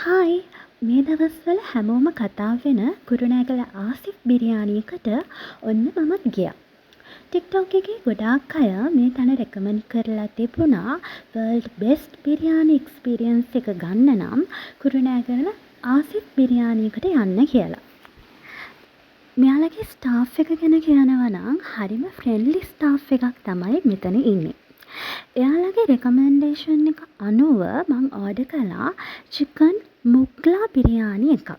Hi මේ දවස්වල හැමෝම කතා වෙන කුරුණෑගල ආසිෆ් බිරියානියකට ඔන්න මමත් ගියා. TikTok එකේ ගොඩාක් අය මේ තැන රෙකමන්ඩ් කරලා තිබුණා world best biryani experience එක ගන්න නම් කුරුණෑගල ආසිෆ් බිරියානියකට යන්න කියලා. මෙයාලගේ ස්ටාෆ් එක ගැන කියනවා නම් හරිම ෆ්‍රෙන්ඩ්ලි ස්ටාෆ් එකක් තමයි මෙතන ඉන්නේ. එයාලගේ රෙකමෙන්ඩේෂන් එක අනුව මං ඕඩර් කළා චිකන් මුග්ලා බිරියානි එකක්.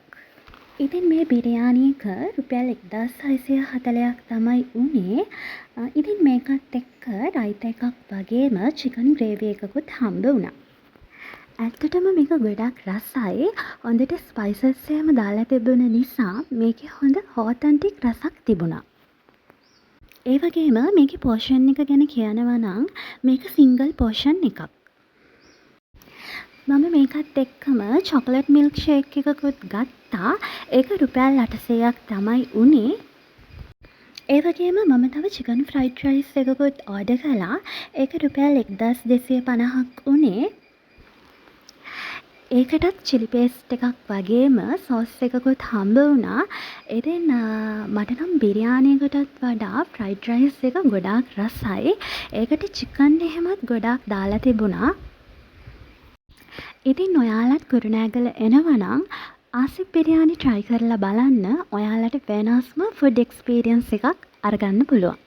ඉතින් මේ බිරියානි එක රුපියල් 1640ක් තමයි උනේ. ඉතින් මේකත් එක්ක රයිතා එකක් වගේම චිකන් ග්‍රේවි එකකුත් හම්බ වුණා. ඇත්තටම මේක ගොඩක් රසයි. හොඳට ස්පයිසස් එහෙම දාලා තිබුණ නිසා මේකේ හොඳ ඔතෙන්ටික් රසක් තිබුණා. ඒ වගේම මේකේ පෝෂන් එක ගැන කියනවා නම් මේක සිංගල් පෝෂන් එකක්. මම මේකත් එක්කම චොකලට් මිල්ක් ෂේක් එකකුත් ගත්තා. ඒක රුපියල් 800ක් තමයි උනේ. ඒ වගේම මම තව චිකන් ෆ්‍රයිඩ් රයිස් එකකුත් ඕඩර් කළා. ඒක රුපියල් 1250ක් උනේ. ඒකටත් චිලි පේස්ට් එකක් වගේම සෝස් එකකුත් හම්බ වුණා. ඉතින් මට නම් බිරියානියකටත් වඩා ෆ්‍රයිඩ් රයිස් එක ගොඩාක් රසයි. ඒකට චිකන් එහෙමත් ගොඩාක් දාලා තිබුණා. ඉතින් ඔයාලත් කුරුණෑගල එනවා නම් ආසිෆ් බිරියානි try කරලා බලන්න. ඔයාලට වෙනස්ම ෆුඩ් එක්ස්පීරියන්ස් එකක් අරගන්න පුළුවන්.